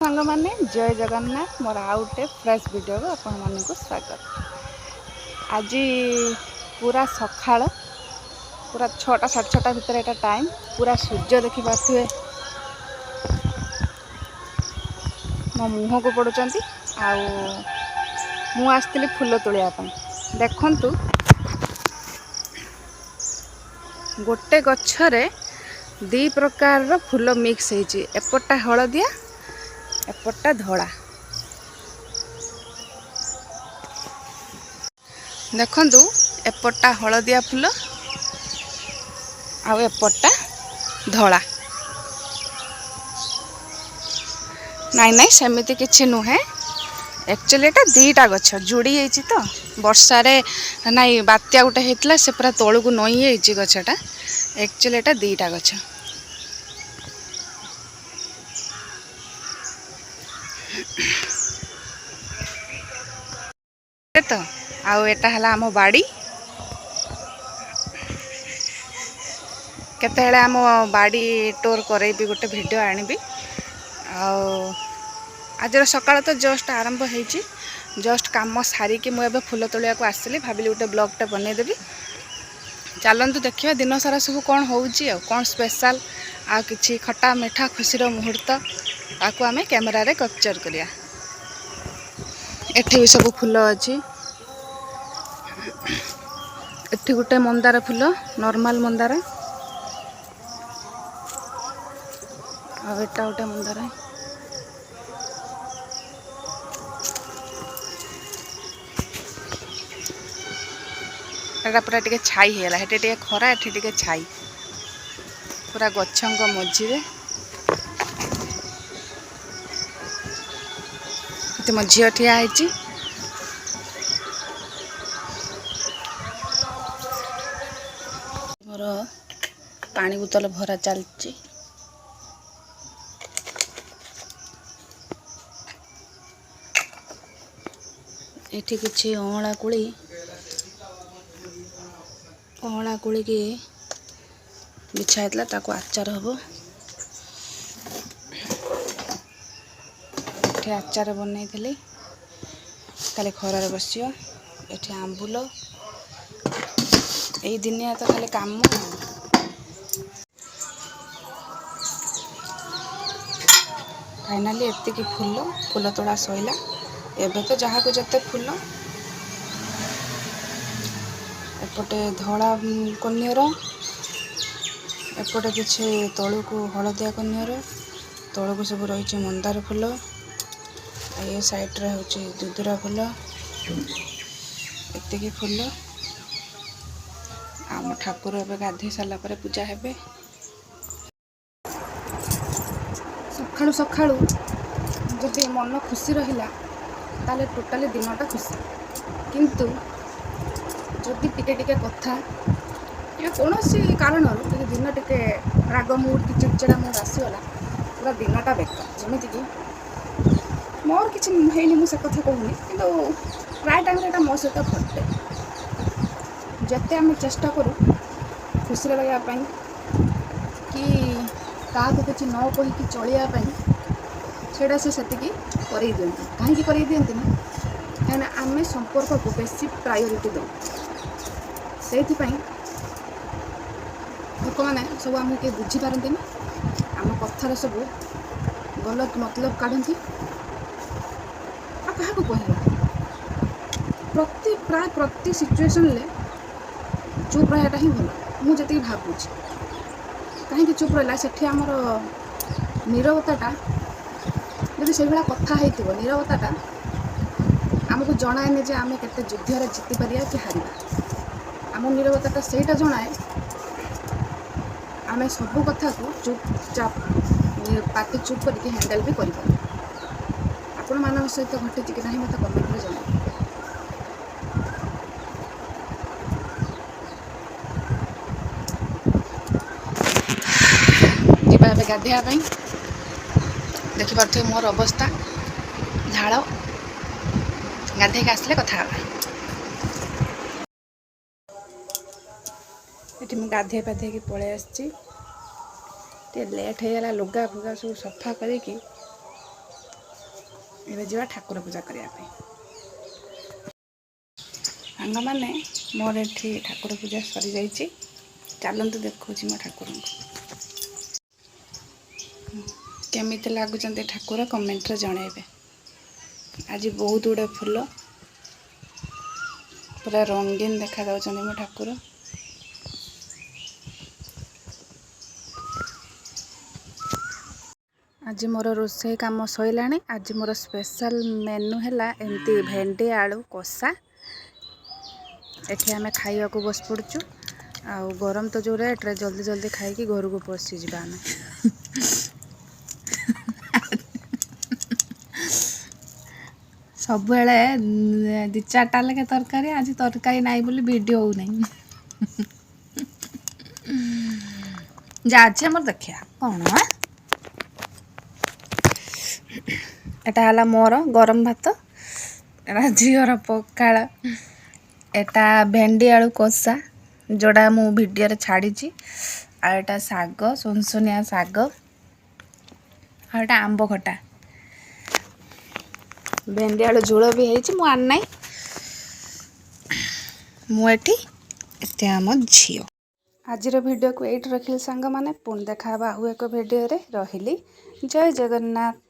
सांग माने जय जगन्नाथ मोर आउटे फ्रेश वीडियो को आपण मानक स्वागत। आज पूरा सकाळ पूरा 6टा 6:30 भितर एटा टाइम पूरा सूर्य देखि पाथे मो मुह को पड़ुचंती आ मु आस्तिली फूल तोलिया पई। देखंतु गोटे गच्छरे दी प्रकार रो फूल मिक्स ହେଇଛି। एपटा हलदिया एपटा धड़ा। देखंतु एपटा हलदिया फूल आ एपटा धड़ा। नाई नाई सेमिति किछि नुहे। एक्चुअली एटा दीटा गछ जोड़ी होईछि तो वर्षा रे नाई बात्या गोटे हेतला से पूरा तळु को नई होईछि गछटा। एक्चुअली एटा दीटा गछ। तो आउ एटा हला आमो बाड़ी केतेले आमो बाड़ी टूर करैबी गोटे वीडियो आनिबी। आज सकाळ तो जस्ट आरंभ होईछि। जस्ट काम सारी कि मुझे फूल तोलिया को आसली भाविली गोटे ब्लॉगटे बनईदेवी। चलतु देखिए दिन सारा सब कौन होउछि आ कौन स्पेशल आ किछि खट्टा मिठा खुशीर मुहूर्त ताकू आमे कैमरा रे कैप्चर करिया। एठी भी सब फूल अछि। एठी गोटे मंदार फूल नॉर्मल मंदार आ एटा गोटे मंदार। एटा पूरा टिके छाई हेला हेटे टिके खरा एठी टिके छाई पूरा गछंग मझी रे। एते म झियो ठिया आइछि। मोर पानी बोतल भरा चलछि। एठी किछि अँला कोली की बिछा हेतला ताको आचार हबो। एठी आचार बनैथिली खाली खरार बसियो। एठी आंबुल एई दिनिया तो खाली काम। फाइनाली एति की फूल तोड़ा सइला। एबे तो जहा को जते फूल एपटे धड़ा कन्यर एपटे किछि तळु को हलदिया कन्यर तळु को सब रही मंदार फूल ए साइड रे होछि दुदुरा फूल एतिकी फूल। आम ठाकुर एबे गाधे साला पर पूजा हेबे। सखाळु सखाळु जदि मन खुशी रहिला ताले टोटाली दिनटा खुशी। किंतु जदि टिके टिके कथा या कौनसी कारण दिन टिके राग मूड कि चिड़चिड़ा मूड आसीगला पूरा दिनटा बेकार। जमीती कि मोर किसी है मुझे कथा कहूनी कि प्राय टाइम एटा मो सहित घटे। जिते आम चेष्टा करूँ खुशी रहा कि क्या किसी न कहीकि चलियापाई सेटा से कर दिखती। कहीं कर दिखती ना कहीं आम संपर्क को बेसी प्रायोरिटी दो। से लोक मैंने सब आमको किए बुझीपारती आम कथार सब गलत मतलब काढ़ती क्या कह प्राय प्रति सिचुएसन चुप रहा ही भल मुझे भावुँ। कहीं चुप रहा से आमर नीरवता जब से भाया कथा हो नीरवता आमको जनाए जे आम के युद्ध जीति पारिया कि हारिबा। आम नीरवता सेटा जनाए आम सब कथा को चुपचाप पार्टी चुप करके हैंडल भी कर आपण मान सहित घटी कि ना मत कमेंट में जनाए। जीवा ए गाधेया देखिपे मोर अवस्था झाड़ गाधे आसले कथा ये मुझे गाधे पाधे की पलि आसी लेट होगा लुगा फुगा सब सफा करके ଏବେ ଯିବା ଠାକୁର ପୂଜା କରିବା ପାଇଁ। ସାଙ୍ଗମାନେ ମୋର ଏଠି ଠାକୁର ପୂଜା ସରିଯାଇଛି। ଚାଲନ୍ତୁ ଦେଖଉଛି ମୋ ଠାକୁରଙ୍କୁ। କେମିତି ଲାଗୁଛନ୍ତି ଠାକୁର କମେଣ୍ଟରେ ଜଣାଇବେ। ଆଜି ବହୁତ ଗୁଡ଼େ ଫୁଲ, ପୁରା ରଙ୍ଗୀନ ଦେଖାଯାଉଛନ୍ତି ମୋ ଠାକୁର। ଆଜି ମୋର ରୋଷେଇ କାମ ସରିଲାଣି। ଆଜି ମୋର ସ୍ପେଶାଲ ମେନୁ ହେଲା ଏମିତି ଭେଣ୍ଡି ଆଳୁ କଷା। ଏଠି ଆମେ ଖାଇବାକୁ ବସି ପଡ଼ୁଛୁ। ଆଉ ଗରମ ତ ଯେଉଁ ରେଟ୍ରେ ଜଲ୍ଦି ଜଲ୍ଦି ଖାଇକି ଘରକୁ ପଶିଯିବା ଆମେ। ସବୁବେଳେ 2-4ଟା ଲେଖେ ତରକାରୀ, ଆଜି ତରକାରୀ ନାହିଁ ବୋଲି ଭିଡ଼ିଓ ହେଉନାହିଁ। ଯାଉଛି ଆମର ଦେଖିବା କ'ଣ। ଏଟା ହେଲା ମୋର ଗରମ ଭାତ, ଏଟା ଝିଅର ପଖାଳ, ଏଟା ଭେଣ୍ଡି ଆଳୁ କଷା ଯେଉଁଟା ମୁଁ ଭିଡ଼ିଓରେ ଛାଡ଼ିଛି, ଆଉ ଏଟା ଶାଗ, ସୁନସୁନିଆ ଶାଗ, ଆଉ ଏଟା ଆମ୍ବ ଖଟା। ଭେଣ୍ଡି ଆଳୁ ଝୋଳ ବି ହେଇଛି, ମୁଁ ଆଣି ନାହିଁ। ମୁଁ ଏଠି ଆମ ଝିଅ। ଆଜିର ଭିଡ଼ିଓକୁ ଏଇଠି ରଖିଲି ସାଙ୍ଗମାନେ। ପୁଣି ଦେଖା ହେବା ଆଉ ଏକ ଭିଡ଼ିଓରେ। ରହିଲି। ଜୟ ଜଗନ୍ନାଥ।